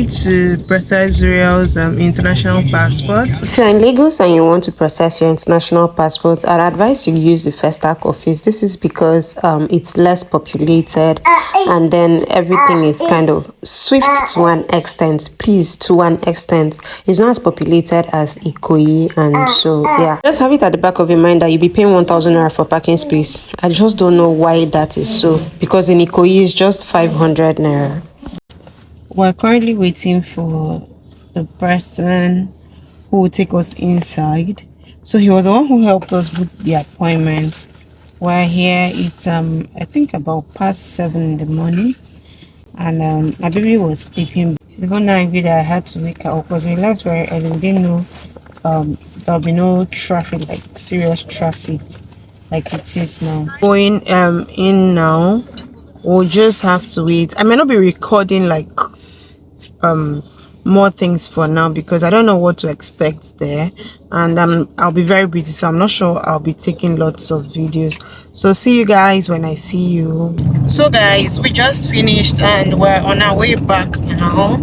way to process Zuriel's international passport. If you're in Lagos and you want to process your international passport, I'd advise you use the Festac office. This is because it's less populated and then everything is kind of swift to an extent. Please, to an extent. It's not as populated as Ikoyi, and so yeah. Just have it at the back of your mind that you'll be paying 1,000 naira for parking space. I just don't know why that is so, because in Ikoyi it's just 500 naira. We're currently waiting for the person who will take us inside. So he was the one who helped us book the appointment. We're here. It's I think about past 7 in the morning, and my baby was sleeping. She's even now angry that I had to wake her up because we left very early. We didn't know there'll be no traffic, like serious traffic like it is now. Going in now. We'll just have to wait. I may not be recording like more things for now because I don't know what to expect there, and I'll be very busy, so I'm not sure I'll be taking lots of videos. So see you guys when I see you. So guys, we just finished and we're on our way back now.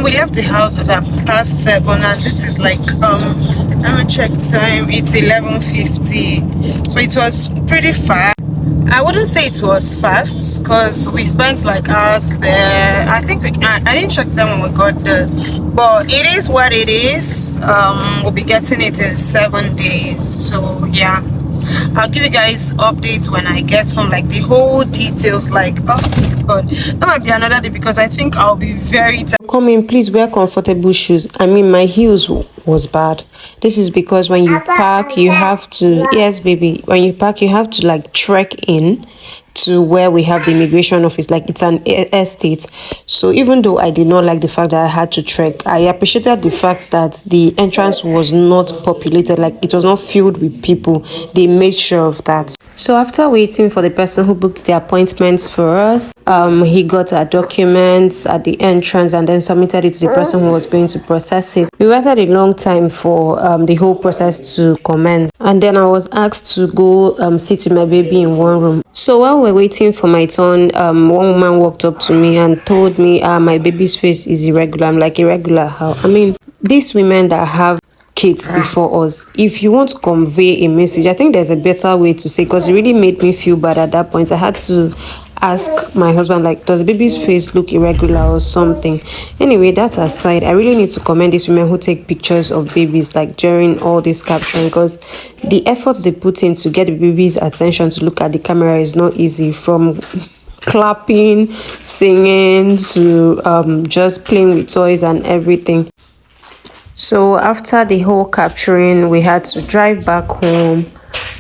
We left the house as at past 7, and this is like let me check time. It's 11:50, so it was pretty fast. I wouldn't say it was fast because we spent like hours there. I think I didn't check them when we got there, but it is what it is. We'll be getting it in 7 days, so yeah, I'll give you guys updates when I get home, like the whole details. Like, oh my god, that might be another day because I think I'll be very tired. Come in, please wear comfortable shoes. I mean, my heels was bad. This is because when you park, you have to, yes baby, when you park you have to like trek in to where we have the immigration office. Like, it's an estate, so even though I did not like the fact that I had to trek, I appreciated the fact that the entrance was not populated, like it was not filled with people. They made sure of that. So after waiting for the person who booked the appointments for us, he got our documents at the entrance and then submitted it to the person who was going to process it. We waited a long time for the whole process to commence, and then I was asked to go sit with my baby in one room. So while we're waiting for my turn, one woman walked up to me and told me my baby's face is irregular. I'm like, irregular how? I mean, these women that have kids before us, if you want to convey a message, I think there's a better way to say, because it really made me feel bad at that point. I had to ask my husband, like, does the baby's face look irregular or something? Anyway, that aside, I really need to commend these women who take pictures of babies like during all this capturing, because the efforts they put in to get the baby's attention to look at the camera is not easy, from clapping, singing, to just playing with toys and everything. So after the whole capturing, we had to drive back home,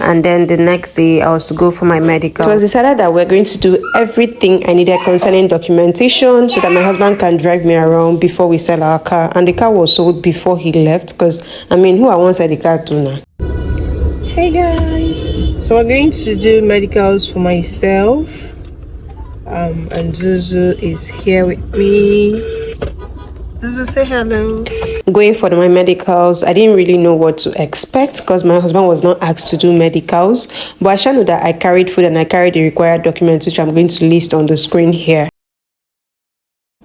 and then the next day I was to go for my medical. It was decided that we're going to do everything I needed concerning documentation so that my husband can drive me around before we sell our car. And the car was sold before he left, because I mean, who I want to sell the car to now? Hey guys, so we're going to do medicals for myself, and Zuzu is here with me. Zuzu, say hello. Going for my medicals, I didn't really know what to expect because my husband was not asked to do medicals, but I shall know that I carried food and I carried the required documents, which I'm going to list on the screen here.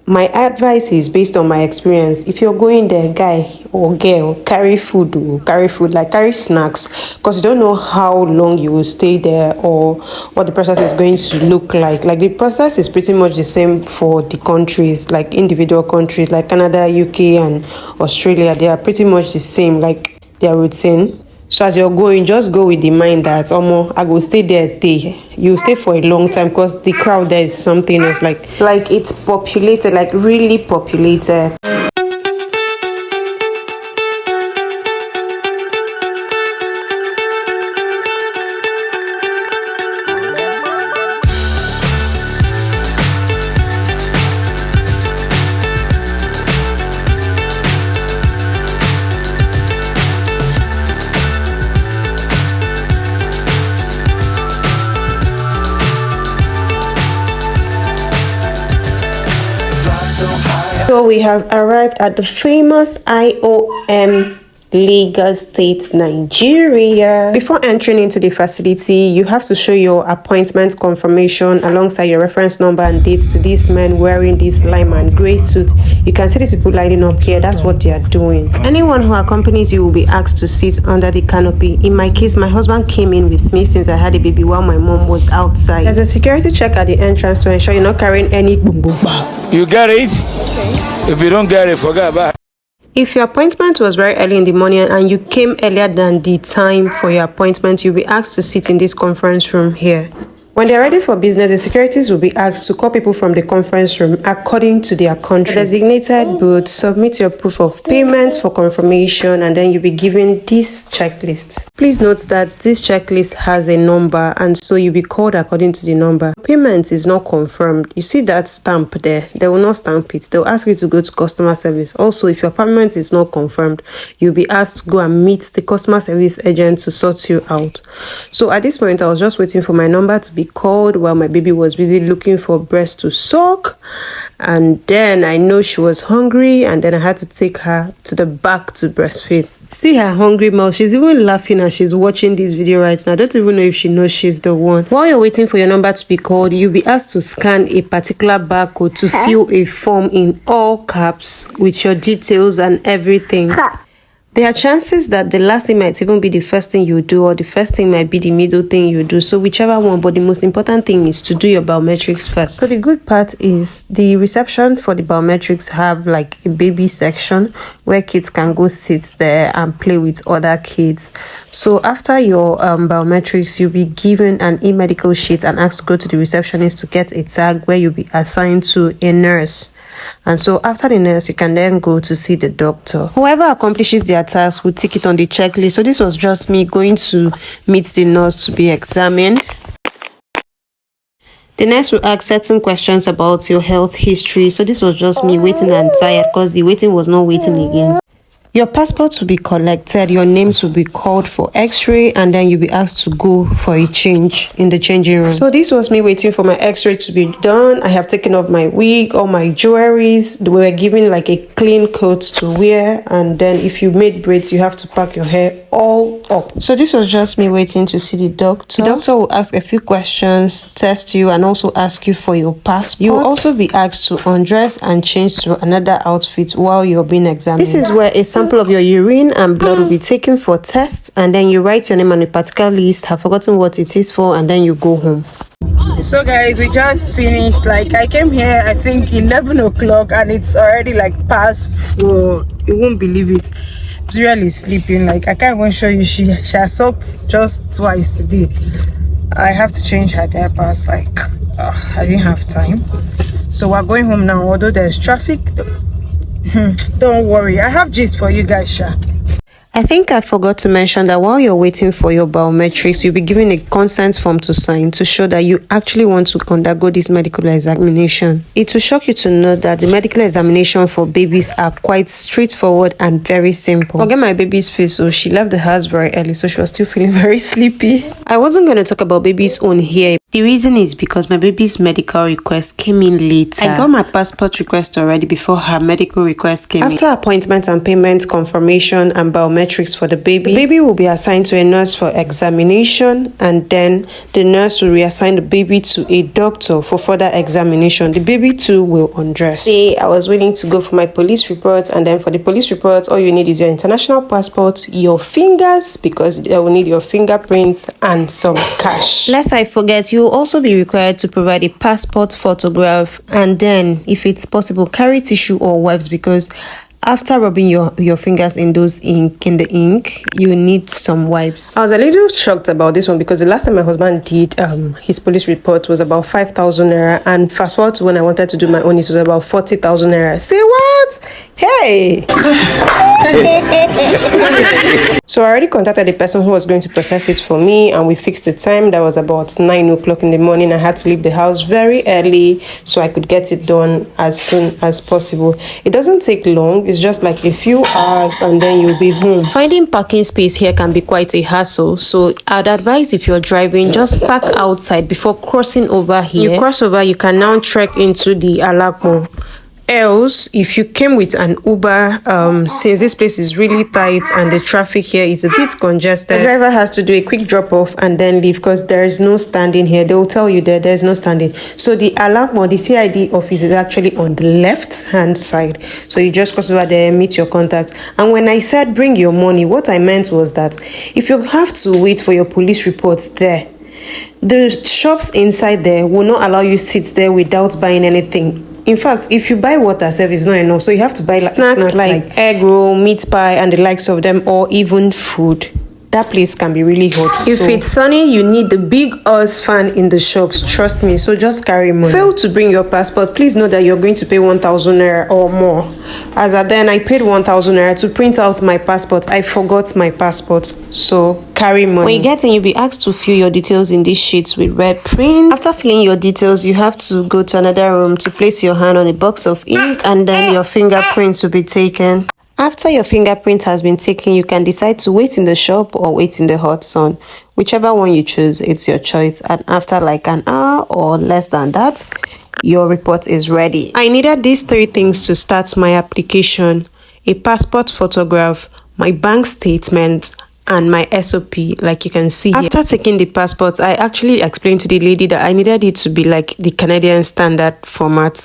My advice is based on my experience. If you're going there, guy or girl, carry food, like carry snacks, because you don't know how long you will stay there or what the process is going to look like. Like, the process is pretty much the same for the countries, like individual countries like Canada, UK and Australia. They are pretty much the same, like their routine. So as you're going, just go with the mind that I will stay there. You stay for a long time, because the crowd there is something else. Like it's populated, like really populated. So we have arrived at the famous IOM Lagos State, Nigeria. Before entering into the facility, you have to show your appointment confirmation alongside your reference number and date to these men wearing this lime and gray suit. You can see these people lining up here. That's what they are doing. Anyone who accompanies you will be asked to sit under the canopy. In my case, my husband came in with me since I had a baby while my mom was outside. There's a security check at the entrance to ensure you're not carrying any bumbuba. You get it? Okay. If you don't get it, forget about it. If your appointment was very early in the morning and you came earlier than the time for your appointment, you'll be asked to sit in this conference room here. When they're ready for business, the securities will be asked to call people from the conference room according to their country. The designated booth, submit your proof of payment for confirmation, and then you'll be given this checklist. Please note that this checklist has a number, and so you'll be called according to the number. Payment is not confirmed. You see that stamp there? They will not stamp it. They'll ask you to go to customer service. Also, if your payment is not confirmed, you'll be asked to go and meet the customer service agent to sort you out. So at this point, I was just waiting for my number to be called while my baby was busy looking for breast to suck, and then I know she was hungry, and then I had to take her to the back to breastfeed. See her hungry mouth. She's even laughing as she's watching this video right now. I don't even know if she knows she's the one. While you're waiting for your number to be called, you'll be asked to scan a particular barcode to fill a form in all caps with your details and everything. There are chances that the last thing might even be the first thing you do, or the first thing might be the middle thing you do. So whichever one, but the most important thing is to do your biometrics first. So the good part is the reception for the biometrics have like a baby section where kids can go sit there and play with other kids. So after your biometrics, you'll be given an e-medical sheet and asked to go to the receptionist to get a tag where you'll be assigned to a nurse. And so after the nurse, you can then go to see the doctor. Whoever accomplishes their task will tick it on the checklist. So this was just me going to meet the nurse to be examined. The nurse will ask certain questions about your health history. So this was just me waiting and tired because the waiting was not waiting again. Your passports will be collected, your names will be called for x-ray, and then you'll be asked to go for a change in the changing room. So this was me waiting for my x-ray to be done. I have taken off my wig, all my jewelries. We were given like a clean coat to wear, and then if you made braids, you have to pack your hair all up. So this was just me waiting to see the doctor. The doctor will ask a few questions, test you, and also ask you for your passport. You will also be asked to undress and change to another outfit while you're being examined. This is where a sample of your urine and blood will be taken for tests, and then you write your name on a particular list, have forgotten what it is for, and then you go home. So guys, we just finished. Like, I came here I think 11 o'clock and it's already like past 4. You won't believe it. It's really sleeping. Like, I can't even show you. She has sucked just twice today. I have to change her diapers. Like, I didn't have time. So we're going home now, although there's traffic. Don't worry, I have gist for you guys, Sha. I think I forgot to mention that while you're waiting for your biometrics, you'll be given a consent form to sign to show that you actually want to undergo this medical examination. It will shock you to know that the medical examination for babies are quite straightforward and very simple. Forget my baby's face, so she left the house very early, so she was still feeling very sleepy. I wasn't going to talk about baby's own here. The reason is because my baby's medical request came in later. I got my passport request already before her medical request came in. After appointment and payment confirmation and biometrics for the baby will be assigned to a nurse for examination, and then the nurse will reassign the baby to a doctor for further examination. The baby too will undress. Say I was willing to go for my police report, and then for the police report, all you need is your international passport, your fingers, because they will need your fingerprints, and some cash. Lest I forget, you will also be required to provide a passport photograph, and then if it's possible, carry tissue or wipes, because after rubbing your fingers in the ink, you need some wipes. I was a little shocked about this one because the last time my husband did his police report was about 5,000 naira, and fast forward to when I wanted to do my own, it was about 40,000 naira. Say what? Hey! So I already contacted the person who was going to process it for me, and we fixed the time. That was about 9 o'clock in the morning. I had to leave the house very early so I could get it done as soon as possible. It doesn't take long. It's just like a few hours and then you'll be home. Finding parking space here can be quite a hassle, so I'd advise if you're driving, just park outside before crossing over here. You cross over, you can now trek into the Alapo. Else, if you came with an Uber, since this place is really tight and the traffic here is a bit congested, the driver has to do a quick drop off and then leave because there is no standing here. They will tell you that there's no standing. So the alarm or the CID office is actually on the left hand side. So you just cross over there, meet your contact. And when I said bring your money, what I meant was that if you have to wait for your police reports there, the shops inside there will not allow you sit there without buying anything. In fact, if you buy water, it's not enough. So you have to buy snacks like egg roll, meat pie, and the likes of them, or even food. That place can be really hot. If it's sunny, you need the big Oz fan in the shops. Trust me. So just carry money. Fail to bring your passport. Please know that you're going to pay 1,000 naira or more. As at then, I paid 1,000 naira to print out my passport. I forgot my passport. So carry money. When you get in, you'll be asked to fill your details in these sheets with red prints. After filling your details, you have to go to another room to place your hand on a box of ink, and then your fingerprints will be taken. After your fingerprint has been taken, you can decide to wait in the shop or wait in the hot sun. Whichever one you choose, it's your choice. And after like an hour or less than that, your report is ready. I needed these 3 things to start my application: a passport photograph, my bank statement, and my SOP, like you can see here. After taking the passport, I actually explained to the lady that I needed it to be like the Canadian standard format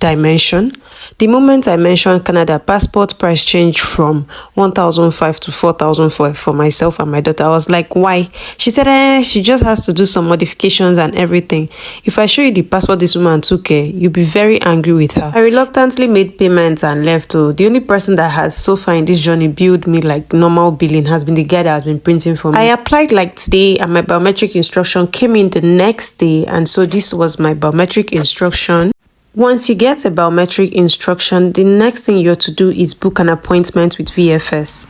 dimension. The moment I mentioned Canada, passport price changed from 1,005 to 4,005 for myself and my daughter. I was like, why? She said, she just has to do some modifications and everything. If I show you the passport this woman took, you'll be very angry with her. I reluctantly made payments and left. The only person that has so far in this journey billed me like normal billing has been the guy that has been printing for me. I applied like today, and my biometric instruction came in the next day, and so this was my biometric instruction. Once you get a biometric instruction, the next thing you have to do is book an appointment with VFS.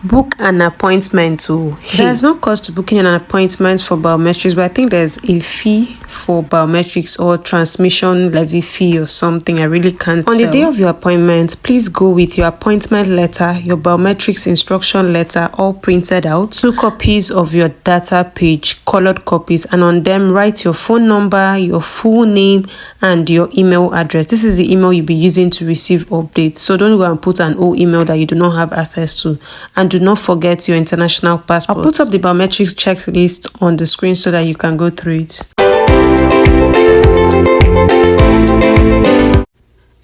Book an appointment to. There's no cost to booking an appointment for biometrics, but I think there's a fee for biometrics or transmission levy fee or something. I really can't tell. On the day of your appointment, please go with your appointment letter, your biometrics instruction letter, all printed out, 2 copies of your data page, colored copies, and on them write your phone number, your full name, and your email address. This is the email you'll be using to receive updates. So don't go and put an old email that you do not have access to. And do not forget your international passport. I'll put up the biometrics checklist on the screen so that you can go through it.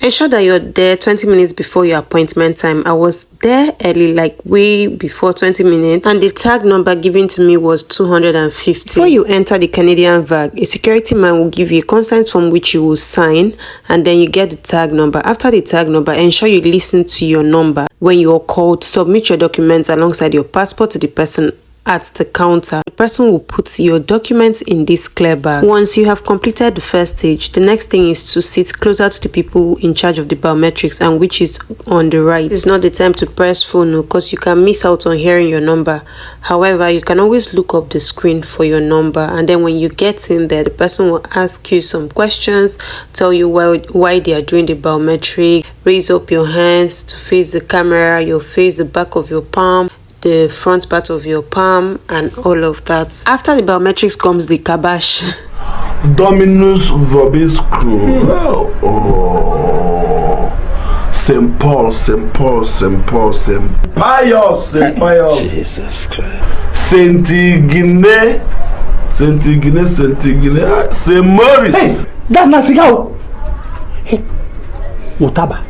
Ensure that you're there 20 minutes before your appointment time. I was there early, like way before 20 minutes, and the tag number given to me was 250. Before you enter the Canadian VAG, a security man will give you a consent form which you will sign, and then you get the tag number. After the tag number, ensure you listen to your number. When you are called, submit your documents alongside your passport to the person at the counter. The person will put your documents in this clear bag. Once you have completed the first stage, the next thing is to sit closer to the people in charge of the biometrics, and which is on the right. It's not the time to press phone because you can miss out on hearing your number. However, you can always look up the screen for your number, and then when you get in there, the person will ask you some questions, tell you why they are doing the biometric. Raise up your hands to face the camera, you'll face the back of your palm, the front part of your palm, and all of that. After the biometrics comes the kabash. Dominus vobiscum. St. Paul, St. Paul, St. Paul, St. Pius, St. Pius. Jesus Christ. St. Ignace, St. Ignace, St. Ignace, St. Maurice. Hey, that's not Sigao. Hey, Mutaba.